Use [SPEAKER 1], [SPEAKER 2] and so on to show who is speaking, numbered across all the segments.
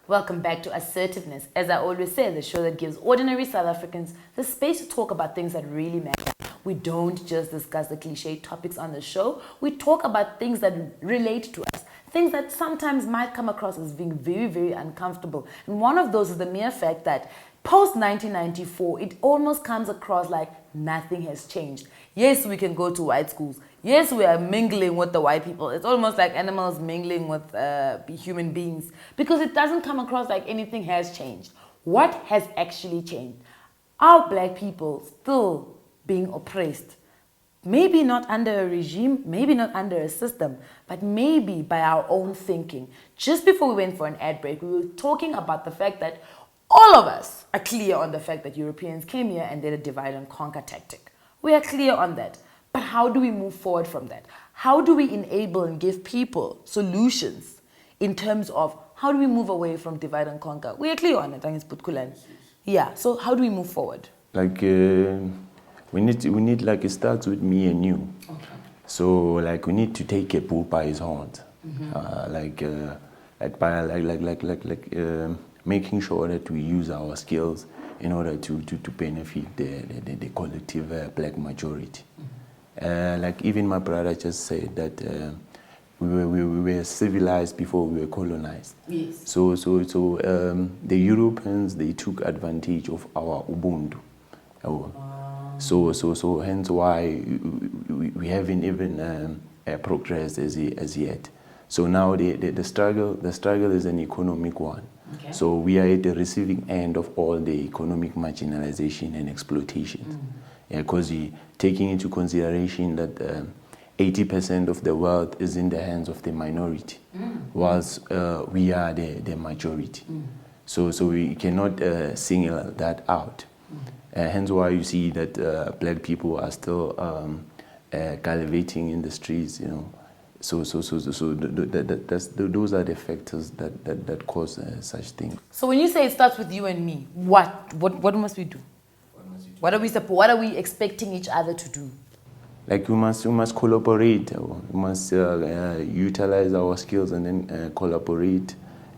[SPEAKER 1] Welcome back to Assertiveness. As I always say, the show that gives ordinary South Africans the space to talk about things that really matter. We don't just discuss the cliche topics on the show. We talk about things that relate to us, things that sometimes might come across as being very, very uncomfortable. And one of those is the mere fact that post-1994, it almost comes across like nothing has changed. Yes, we can go to white schools. Yes, we are mingling with the white people. It's almost like animals mingling with human beings because it doesn't come across like anything has changed. What has actually changed? Are black people still being oppressed? Maybe not under a regime, maybe not under a system, but maybe by our own thinking. Just before we went for an ad break, we were talking about the fact that all of us are clear on the fact that Europeans came here and did a divide and conquer tactic. We are clear on that. But how do we move forward from that? How do we enable and give people solutions in terms of how do we move away from divide and conquer? We are clear on it. Yeah, so how do we move forward?
[SPEAKER 2] Like, we need like, it starts with me and you. Okay. So, like, we need to take a bull by his horns. Making sure that we use our skills in order to benefit the collective black majority. Like even my brother just said that we were civilized before we were colonized.
[SPEAKER 1] Yes.
[SPEAKER 2] So the Europeans, they took advantage of our Ubuntu. So hence why we haven't even progressed as yet. So now the struggle is an economic one. Okay. So we are at the receiving end of all the economic marginalization and exploitation. Because taking into consideration that 80% of the wealth is in the hands of the minority, whilst we are the majority. So we cannot single that out. Hence why you see that black people are still gallivanting in the streets, you know. So those are the factors that cause such things.
[SPEAKER 1] So when you say it starts with you and me, what must we do? What are we expecting each other to do?
[SPEAKER 2] Like we must collaborate. We must utilize our skills and then collaborate,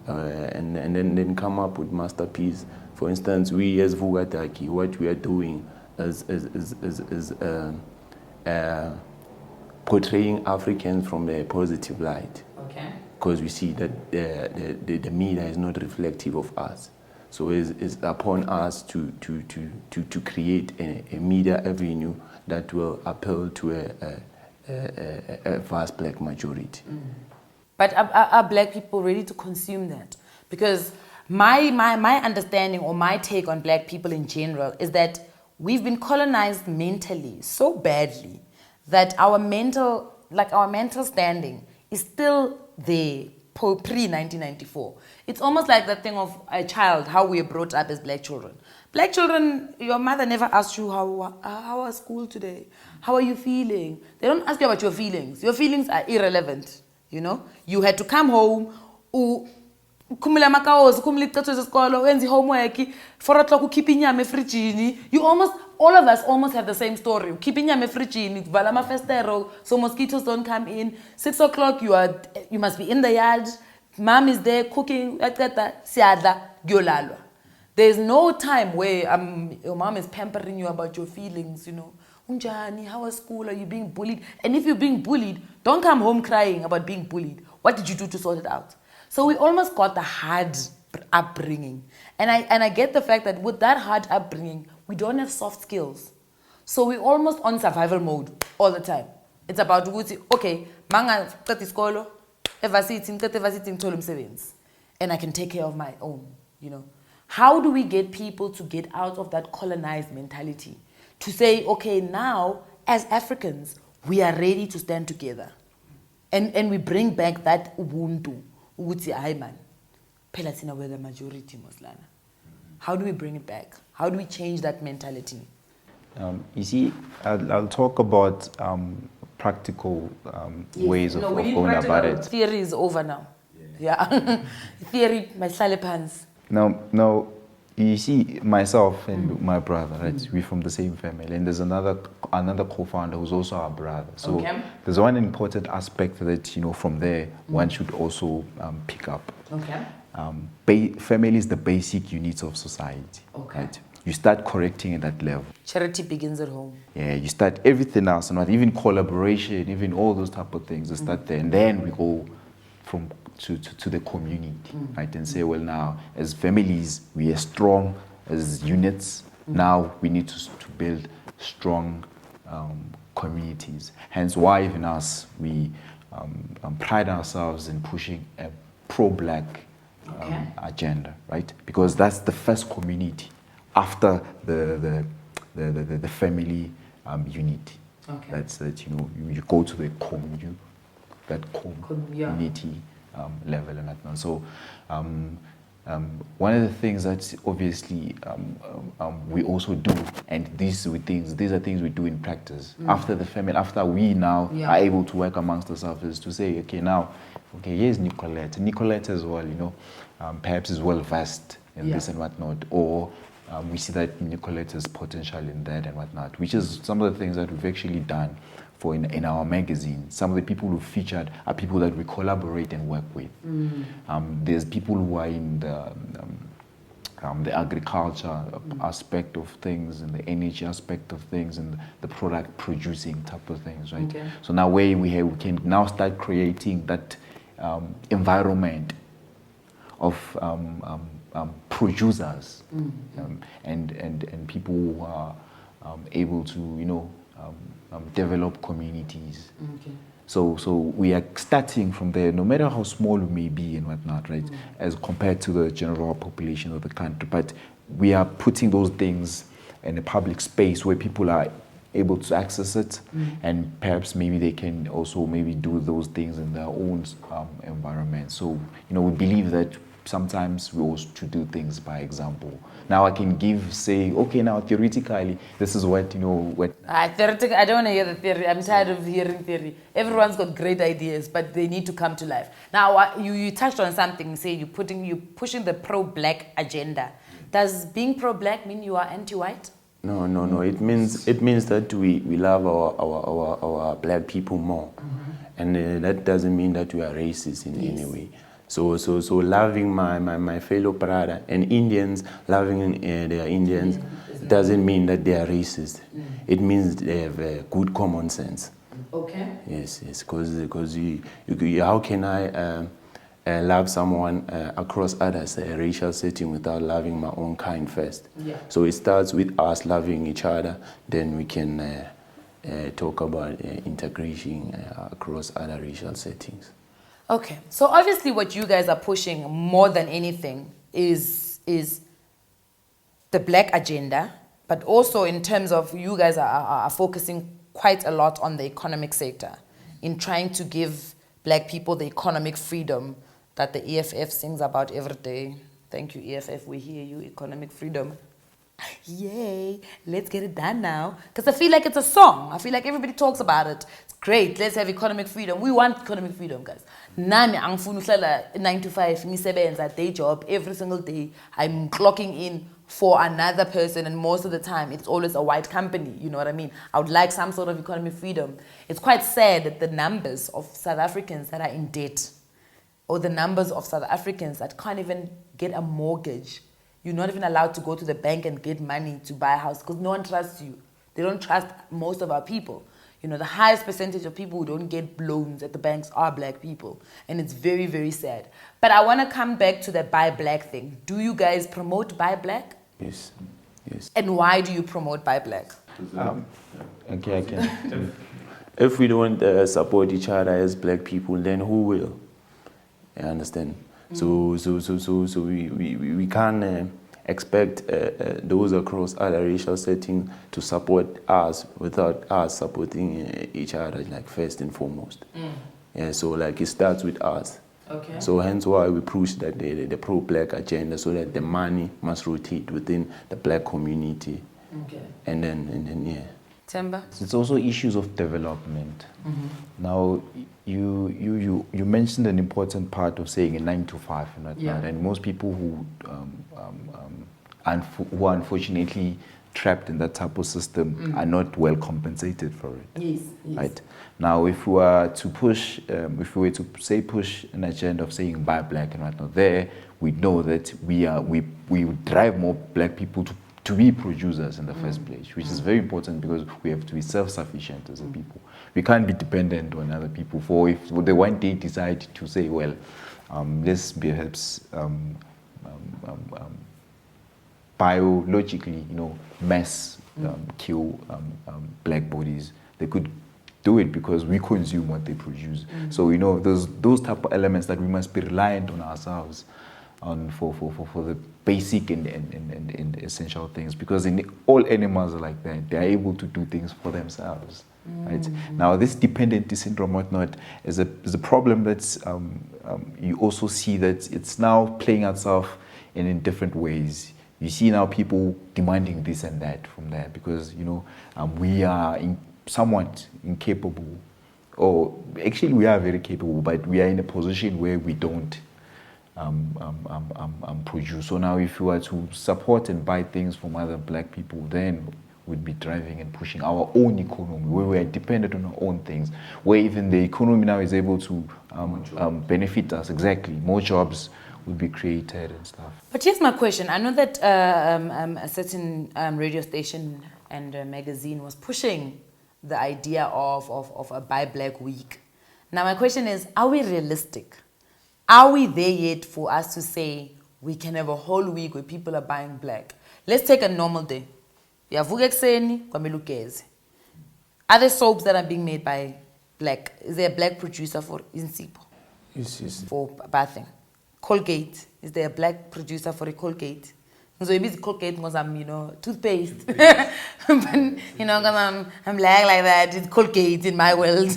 [SPEAKER 2] and then come up with masterpiece. For instance, we as Vuka Darkie, what we are doing is portraying Africans from a positive light. Okay. Because we see that the media is not reflective of us. So it's upon us to create a media avenue that will appeal to a vast black majority.
[SPEAKER 1] But are black people ready to consume that? Because my understanding or my take on black people in general is that we've been colonized mentally so badly that our mental standing is still there pre-1994. It's almost like that thing of a child, how we are brought up as black children. Black children, your mother never asked you how was school today? How are you feeling? They don't ask you about your feelings. Your feelings are irrelevant, you know? You had to come home, kumila makaozi, kumila icathulo zesikolo, wenza homework, 4 o'clock ukhipha inyama efrijini. All of us almost have the same story. Ukhipha inyama efrijini, vala amafestero so mosquitoes don't come in. 6 o'clock you must be in the yard. Mom is there cooking, siyadla, kuyolalwa. There's no time where your mom is pampering you about your feelings, you know. Unjani, how was school? Are you being bullied? And if you're being bullied, don't come home crying about being bullied. What did you do to sort it out? So we almost got the hard upbringing. And I get the fact that with that hard upbringing, we don't have soft skills. So we're almost on survival mode all the time. It's about, okay, manga iskolo, and I can take care of my own, you know. How do we get people to get out of that colonized mentality? To say, okay, now, as Africans, we are ready to stand together. And we bring back that Ubuntu. Uguti Ayman. Pelatina, we're the majority, Moslana. How do we bring it back? How do we change that mentality?
[SPEAKER 3] You see, I'll talk about practical ways of going about it.
[SPEAKER 1] Theory is over now. Yeah. Theory, my pants.
[SPEAKER 3] Now, you see, myself and my brother, right? We're from the same family, and there's another co-founder who's also our brother. So there's one important aspect that from there one should also pick up.
[SPEAKER 1] Okay.
[SPEAKER 3] family is the basic unit of society.
[SPEAKER 1] Okay.
[SPEAKER 3] Right? You start correcting at that level.
[SPEAKER 1] Charity begins at home.
[SPEAKER 3] Yeah, you start everything else, and even collaboration, even all those type of things. You start there, and then we go from to the community, right? And say, well, now as families, we are strong as units. Now we need to build strong communities. Hence, why even us, we pride ourselves in pushing a pro-black agenda, right? Because that's the first community after the family unity.
[SPEAKER 1] Okay.
[SPEAKER 3] That's that, you know, you go to the community level and that. So one of the things that obviously we also do, and these are things we do in practice after the family, after we now are able to work amongst ourselves, is to say, here's Nicolette as well, you know, perhaps is well versed in this and whatnot, or we see that Nicolette has potential in that and whatnot, which is some of the things that we've actually done for in our magazine. Some of the people who featured are people that we collaborate and work with. There's people who are in the agriculture aspect of things, and the energy aspect of things, and the product producing type of things, right? Okay. So now we can now start creating that environment of producers and people who are able to, you know, develop communities. Okay. So we are starting from there, no matter how small we may be and whatnot, right? As compared to the general population of the country, but we are putting those things in a public space where people are able to access it, and perhaps maybe they can also maybe do those things in their own environment. So, you know, we believe that sometimes we also to do things by example. Now I can say, okay, now theoretically, this is what, you know, what...
[SPEAKER 1] Theoretically, I don't want to hear the theory. I'm tired of hearing theory. Everyone's got great ideas, but they need to come to life. Now, you touched on something, you say you're pushing the pro-black agenda. Does being pro-black mean you are anti-white?
[SPEAKER 2] No. It means that we love our black people more. And that doesn't mean that we are racist in any way. So loving my fellow brother, and Indians loving their Indians doesn't mean that they are racist. It means they have good common sense. Okay. Yes, because how can I love someone across others, a racial setting, without loving my own kind first? Yeah. So it starts with us loving each other, then we can talk about integration across other racial settings.
[SPEAKER 1] Okay, so obviously what you guys are pushing more than anything is the black agenda, but also in terms of you guys are focusing quite a lot on the economic sector in trying to give black people the economic freedom that the EFF sings about every day. Thank you, EFF, we hear you, economic freedom. Yay, let's get it done now. Because I feel like it's a song. I feel like everybody talks about it. It's great, let's have economic freedom. We want economic freedom, guys. Nami angifuna uhlala 9 to 5 ngisebenza day job every single day. I'm clocking in for another person, and most of the time it's always a white company, you know what I mean? I would like some sort of economic freedom. It's quite sad that the numbers of South Africans that are in debt, or the numbers of South Africans that can't even get a mortgage. You're not even allowed to go to the bank and get money to buy a house because no one trusts you. They don't trust most of our people. You know, the highest percentage of people who don't get loans at the banks are black people. And it's very, very sad. But I want to come back to the buy black thing. Do you guys promote buy black?
[SPEAKER 2] Yes.
[SPEAKER 1] And why do you promote buy black?
[SPEAKER 3] Okay, I can.
[SPEAKER 2] If we don't support each other as black people, then who will? I understand. So we can't expect those across other racial settings to support us without us supporting each other, like first and foremost. Yeah, so like it starts with us. Okay. So hence why we push that the pro-black agenda, so that the money must rotate within the black community. Okay. And then yeah.
[SPEAKER 1] Timber?
[SPEAKER 3] It's also issues of development. Now, you mentioned an important part of saying a 9 to 5 and that, and most people who who are unfortunately trapped in that type of system are not well compensated for it.
[SPEAKER 1] Yes, yes.
[SPEAKER 3] Right. Now, if we were to push, if we were to say push an agenda of saying buy black and whatnot, there we know that we would drive more black people to be producers in the first place, which is very important because we have to be self-sufficient as a people. We can't be dependent on other people. For if they one day decide to say, well, let's perhaps biologically, mass kill black bodies, they could do it because we consume what they produce. So those type of elements that we must be reliant on ourselves on for the basic and essential things, because all animals are like that. They are able to do things for themselves. Right? Now, this dependency syndrome, whatnot, is a problem that's you also see that it's now playing itself in different ways. You see now people demanding this and that from there because we are somewhat incapable, or actually we are very capable, but we are in a position where we don't produce. So now if you were to support and buy things from other black people, then we'd be driving and pushing our own economy, where we are dependent on our own things, where even the economy now is able to benefit us. Exactly, more jobs will be created and stuff.
[SPEAKER 1] But here's my question. I know that a certain radio station and magazine was pushing the idea of a Buy Black week. Now my question is, are we realistic? Are we there yet for us to say we can have a whole week where people are buying black? Let's take a normal day. Vuka ekuseni kwamele ugeze. Are there soaps that are being made by black? Is there a black producer for Insipho?
[SPEAKER 2] Yes.
[SPEAKER 1] For bathing? Colgate. Is there a black producer for a Colgate? So it is Colgate because I'm, toothpaste. But, because I'm like that. It's Colgate in my world.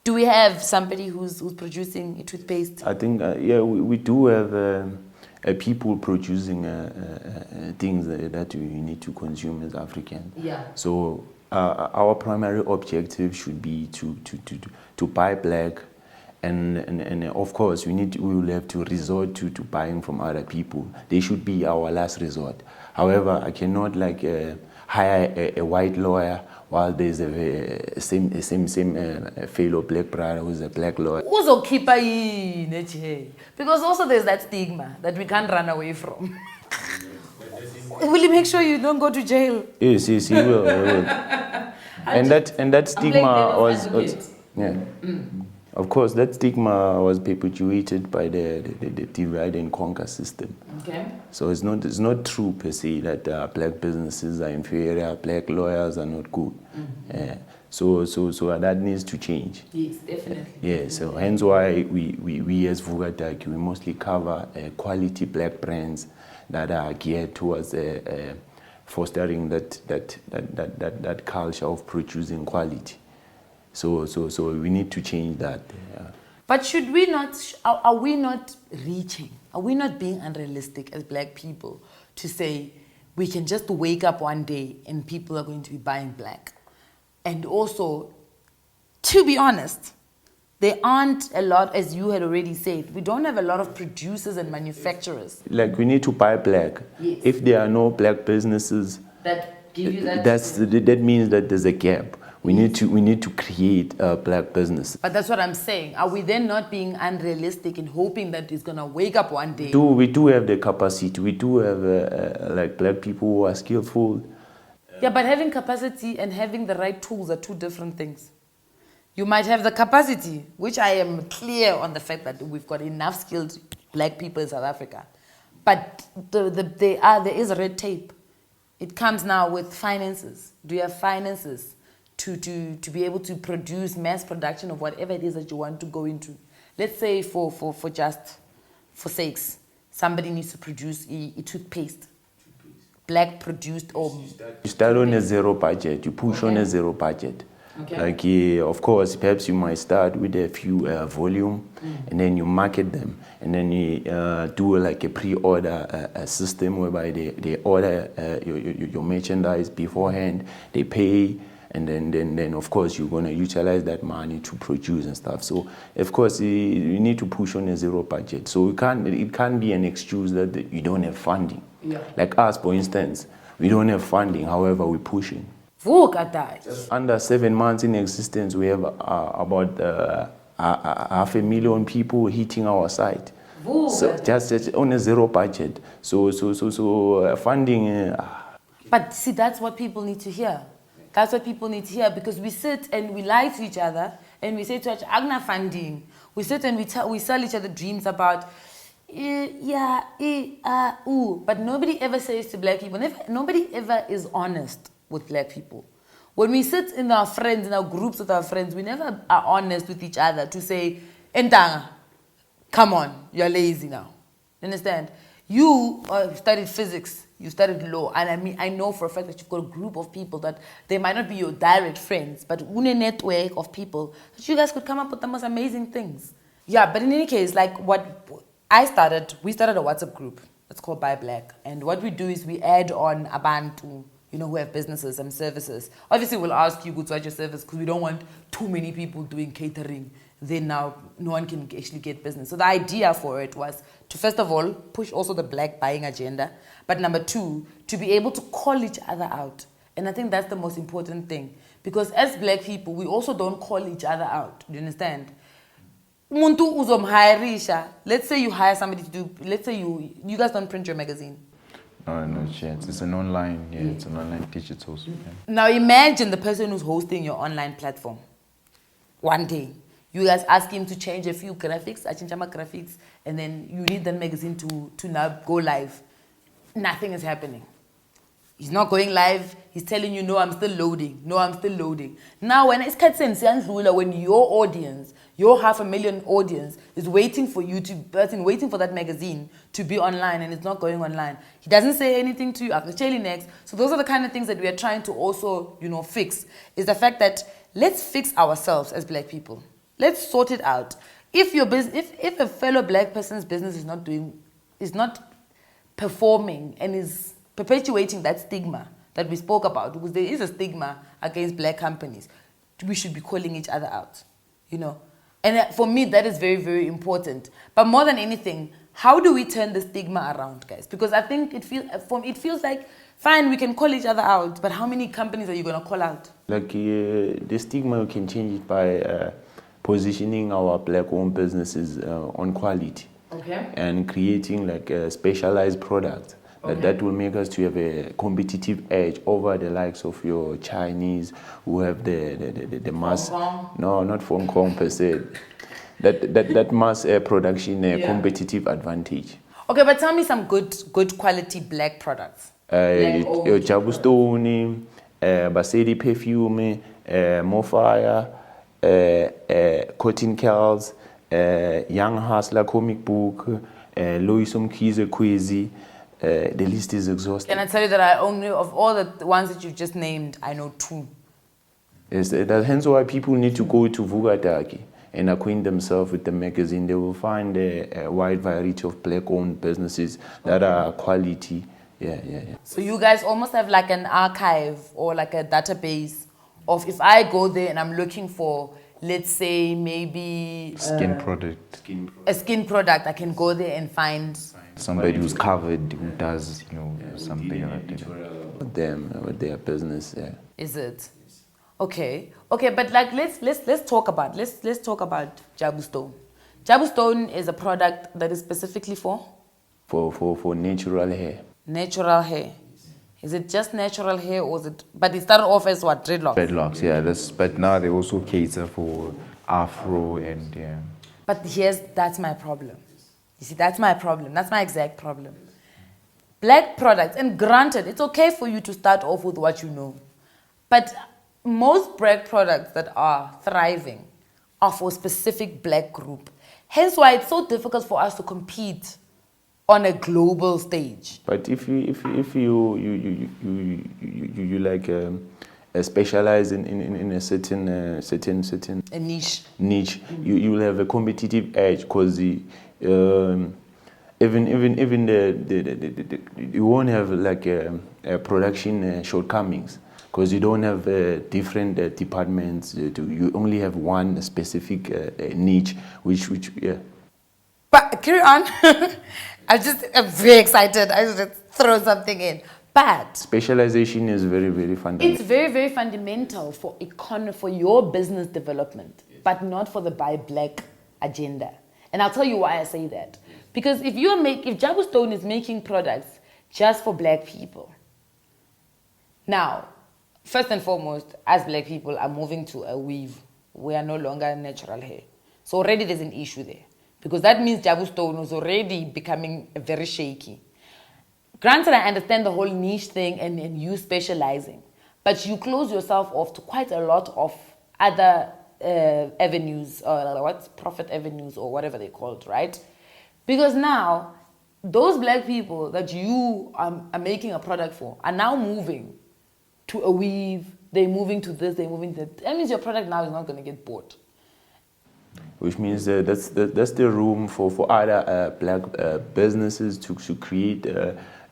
[SPEAKER 1] Do we have somebody who's producing a toothpaste?
[SPEAKER 2] I think, we do have people producing things that we need to consume as Africans.
[SPEAKER 1] Yeah.
[SPEAKER 2] So our primary objective should be to buy black. And of course, we will have to resort to buying from other people. They should be our last resort. However, I cannot hire a white lawyer while there's a same fellow black brother who's a black lawyer.
[SPEAKER 1] Because also there's that stigma that we can't run away from. Will you make sure you don't go to jail?
[SPEAKER 2] Yes, he will. And that stigma was yeah. Of course, that stigma was perpetuated by the divide and conquer system.
[SPEAKER 1] Okay.
[SPEAKER 2] So it's not true per se that black businesses are inferior, black lawyers are not good. So that needs to change.
[SPEAKER 1] Yes, definitely.
[SPEAKER 2] Yeah. So hence why we as Vuka Darkie, we mostly cover quality black brands that are geared towards fostering that culture of producing quality. So we need to change that. Yeah.
[SPEAKER 1] But should we not, are we not reaching, are we not being unrealistic as black people to say we can just wake up one day and people are going to be buying black? And also, to be honest, there aren't a lot, as you had already said, we don't have a lot of producers and manufacturers.
[SPEAKER 2] We need to buy black.
[SPEAKER 1] Yes.
[SPEAKER 2] If there are no black businesses,
[SPEAKER 1] that give you that.
[SPEAKER 2] That means that there's a gap. We need to create a black business.
[SPEAKER 1] But that's what I'm saying. Are we then not being unrealistic in hoping that it's gonna wake up one day?
[SPEAKER 2] We do have the capacity. We do have black people who are skillful.
[SPEAKER 1] Yeah, but having capacity and having the right tools are two different things. You might have the capacity, which I am clear on the fact that we've got enough skilled black people in South Africa, but there is red tape. It comes now with finances. Do you have finances to be able to produce mass production of whatever it is that you want to go into? Let's say for sakes, somebody needs to produce a toothpaste, black produced, or
[SPEAKER 2] you start on a zero budget. You push on a zero budget.
[SPEAKER 1] Okay.
[SPEAKER 2] Of course, perhaps you might start with a few volume, and then you market them, and then you do a pre-order system whereby they order your merchandise beforehand, they pay, and then of course you're going to utilize that money to produce and stuff. So of course you need to push on a zero budget. So it can't be an excuse that you don't have funding.
[SPEAKER 1] Yeah.
[SPEAKER 2] Like us, for instance, we don't have funding, however we're pushing.
[SPEAKER 1] Vuka that.
[SPEAKER 2] Under 7 months in existence, we have about 500,000 people hitting our site.
[SPEAKER 1] Vuka.
[SPEAKER 2] So just on a zero budget. So funding.
[SPEAKER 1] But see, that's what people need to hear. That's what people need to hear, because we sit and we lie to each other and we say to each other, funding. We sit and we sell each other dreams about, but nobody ever says to black people, nobody ever is honest with black people. When we sit in our friends, in our groups with our friends, we never are honest with each other to say, Entanga, come on, you're lazy now. You understand? You studied physics, you studied law, and I know for a fact that you've got a group of people that they might not be your direct friends, but a network of people that you guys could come up with the most amazing things. Yeah, but in any case, like we started a WhatsApp group. It's called Buy Black, and what we do is we add on abantu, who have businesses and services. Obviously, we'll ask you what's your service, because we don't want too many people doing catering. Then now no one can actually get business. So the idea for it was to, first of all, push also the black buying agenda. But number two, to be able to call each other out. And I think that's the most important thing. Because as black people, we also don't call each other out. Do you understand? Umuntu uzomhirisha. Let's say you hire somebody to do, let's say you guys don't print your magazine.
[SPEAKER 3] No chance. It's an online, it's an online digital. Yeah.
[SPEAKER 1] Now imagine the person who's hosting your online platform. One day, you guys ask him to change a few graphics, graphics, and then you need the magazine to now go live. Nothing is happening. He's not going live. He's telling you, no, I'm still loading. No, I'm still loading. Now, when it's when your audience, your 500,000 audience is waiting for you waiting for that magazine to be online, and it's not going online. He doesn't say anything to you. Actually, next. So those are the kind of things that we are trying to also, fix. Is the fact that let's fix ourselves as black people. Let's sort it out. If your business, if a fellow black person's business is not performing and is perpetuating that stigma that we spoke about, because there is a stigma against black companies, we should be calling each other out, And for me, that is very, very important. But more than anything, how do we turn the stigma around, guys? Because I think it feels like, fine, we can call each other out, but how many companies are you going to call out?
[SPEAKER 2] Like the stigma, we can change it by positioning our black-owned businesses on quality.
[SPEAKER 1] Okay.
[SPEAKER 2] And creating like a specialized product. Okay. That will make us to have a competitive edge over the likes of your Chinese, who have the mass. No, not Hong Kong per se. That mass production competitive advantage.
[SPEAKER 1] Okay, but tell me some good quality black products.
[SPEAKER 2] Your Jabustone, Basedi perfume, Mofire, Cotton Curls, Young Hustler comic book, Loisum Kize Kwezi. The list is exhaustive.
[SPEAKER 1] Can I tell you that I only, of all the ones that you just named, I know 2.
[SPEAKER 2] Yes, that's hence why people need to go to Vuka Darkie and acquaint themselves with the magazine. They will find a wide variety of black-owned businesses that are quality. Yeah.
[SPEAKER 1] So you guys almost have like an archive or like a database of, if I go there and I'm looking for, let's say, maybe
[SPEAKER 3] skin product.
[SPEAKER 1] A skin product, I can go there and find
[SPEAKER 3] somebody who's covered, who does, something like that.
[SPEAKER 2] With them, with their business, yeah.
[SPEAKER 1] Is it? Okay, but like let's talk about Jabu Stone. Jabu Stone is a product that is specifically for
[SPEAKER 2] natural hair.
[SPEAKER 1] Natural hair. Is it just natural hair, or is it? But it started off as what, dreadlocks?
[SPEAKER 3] Dreadlocks, yeah. But now they also cater for afro and yeah.
[SPEAKER 1] But that's my problem. You see, that's my problem. That's my exact problem. Black products, and granted, it's okay for you to start off with what you know, but most black products that are thriving are for a specific black group. Hence why it's so difficult for us to compete on a global stage.
[SPEAKER 2] But if you like specialize in a certain
[SPEAKER 1] a niche,
[SPEAKER 2] you will have a competitive edge, because even the you won't have like a production shortcomings, because you don't have different departments. You only have one specific niche, which yeah.
[SPEAKER 1] But carry on. I'm very excited. I just throw something in. But
[SPEAKER 2] Specialization is very, very fundamental.
[SPEAKER 1] it's very, very fundamental for for your business development, but not for the buy black agenda. And I'll tell you why I say that. Because if Jabu Stone is making products just for black people, now, first and foremost, as black people are moving to a weave, we are no longer natural hair. So already there's an issue there. Because that means Jabu Stone was already becoming very shaky. Granted, I understand the whole niche thing and you specializing, but you close yourself off to quite a lot of other avenues, or profit avenues, or whatever they're called, right? Because now, those black people that you are making a product for are now moving to a weave, they're moving to this, they're moving to that. That means your product now is not going to get bought.
[SPEAKER 2] Which means that's the room for other black businesses to create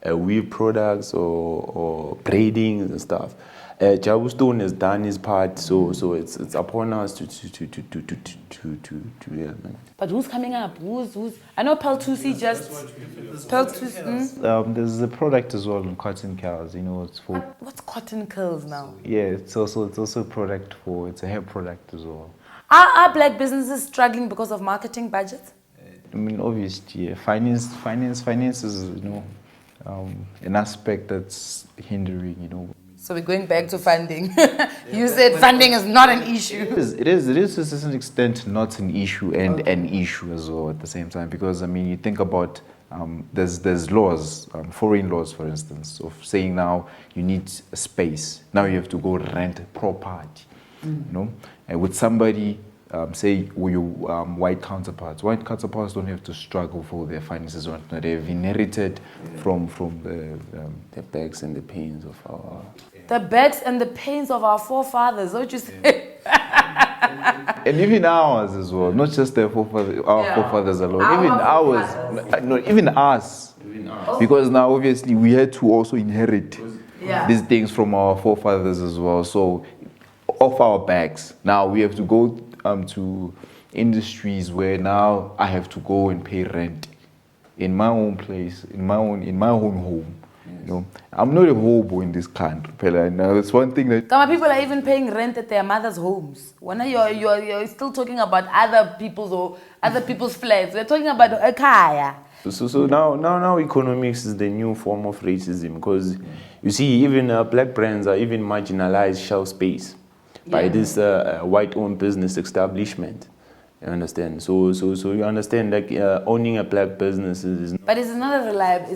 [SPEAKER 2] weave products or braiding and stuff. Jabu Stone has done his part, so it's upon us to yeah, man.
[SPEAKER 1] But who's coming up? Who's? I know Peltusi just. Peltusi.
[SPEAKER 3] There's a product as well in cotton cows. It's for.
[SPEAKER 1] What's cotton curls now?
[SPEAKER 3] Yeah, it's also a product for. It's a hair product as well.
[SPEAKER 1] Are black businesses struggling because of marketing budgets?
[SPEAKER 3] I mean, obviously, yeah. Finance is an aspect that's hindering.
[SPEAKER 1] So we're going back to funding. You said funding is not an issue.
[SPEAKER 3] It is to a certain extent not an issue and an issue as well at the same time, because I mean you think about there's laws, foreign laws for instance, of saying now you need a space. Now you have to go rent a property, and with somebody say your white counterparts. White counterparts don't have to struggle for their finances or anything. They've inherited from
[SPEAKER 2] The bags and the pains of our.
[SPEAKER 1] The backs and the pains of our forefathers. What you say?
[SPEAKER 3] And even ours as well, not just their forefathers alone. Even ours, no, even us. Because now obviously we had to also inherit these things from our forefathers as well. So off our backs, now we have to go to industries where now I have to go and pay rent in my own place, in my own home. I'm not a hobo in this country. Now it's one thing that
[SPEAKER 1] Some people are even paying rent at their mother's homes. When you're still talking about other people's flats. We're talking about a kaya.
[SPEAKER 2] So now economics is the new form of racism, because you see even black brands are even marginalized shelf space by this white-owned business establishment. You understand? So you understand that owning a black business is.
[SPEAKER 1] But it's not a reliable.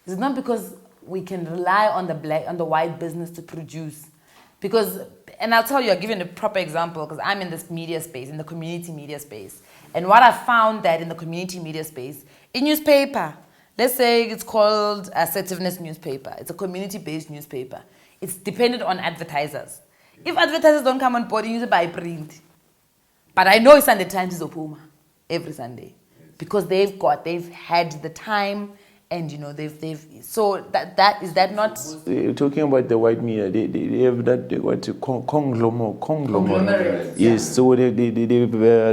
[SPEAKER 1] It's not because we can rely on the white business to produce. Because, and I'll tell you, I'll give you a proper example, because I'm in this media space, in the community media space. And what I found that in the community media space, in newspaper, let's say it's called Assertiveness newspaper. It's a community-based newspaper. It's dependent on advertisers. If advertisers don't come on board, you use it by print. But I know Sunday Times is Opuma every Sunday, because they've had the time. And they've so that is that not
[SPEAKER 2] talking about the white media, they have that conglomerate. Yes, so they have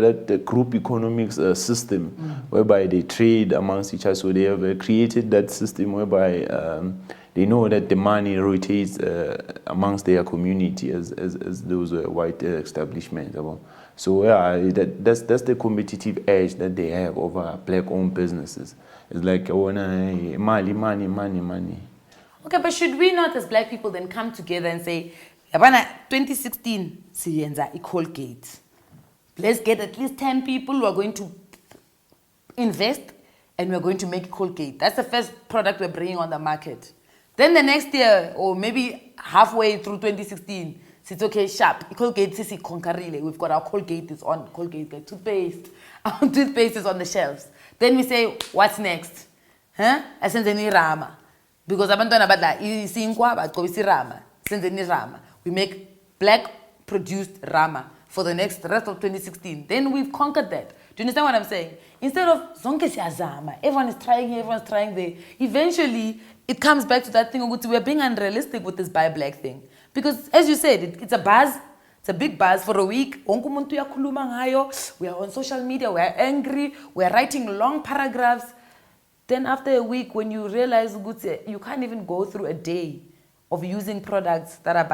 [SPEAKER 2] that group economics system whereby they trade amongst each other. So they have created that system whereby they know that the money rotates amongst their community as those white establishments. So that's the competitive edge that they have over black-owned businesses. It's like money.
[SPEAKER 1] Okay, but should we not, as black people, then come together and say, 2016, Siyenza Colgate. Let's get at least 10 people who are going to invest, and we're going to make Colgate. That's the first product we're bringing on the market. Then the next year, or maybe halfway through 2016, it's okay, sharp. Colgate, we've got our Colgate is on. Colgate, like toothpaste. Our toothpaste is on the shelves. Then we say, what's next? Asenzeni rama. Because abantwana badla isinkwa bagqobisa rama. Senzeni rama. We make black produced rama for the rest of 2016. Then we've conquered that. Do you understand what I'm saying? Instead of zonke siyazama, everyone is trying here, everyone's trying there. Eventually, it comes back to that thing of we're being unrealistic with this buy black thing. Because as you said, it's a buzz. It's a big buzz for a week. Wonke umuntu uyakhuluma ngayo. We are on social media. We are angry. We are writing long paragraphs. Then after a week, when you realize you can't even go through a day of using products that are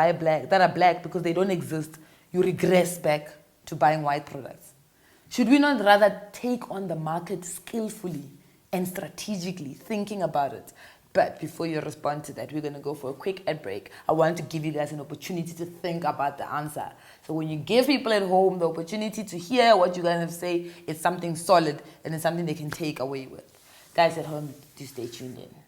[SPEAKER 1] black because they don't exist, you regress back to buying white products. Should we not rather take on the market skillfully and strategically, thinking about it? But before you respond to that, we're going to go for a quick ad break. I want to give you guys an opportunity to think about the answer. So when you give people at home the opportunity to hear what you guys have to say, it's something solid and it's something they can take away with. Guys at home, do stay tuned in.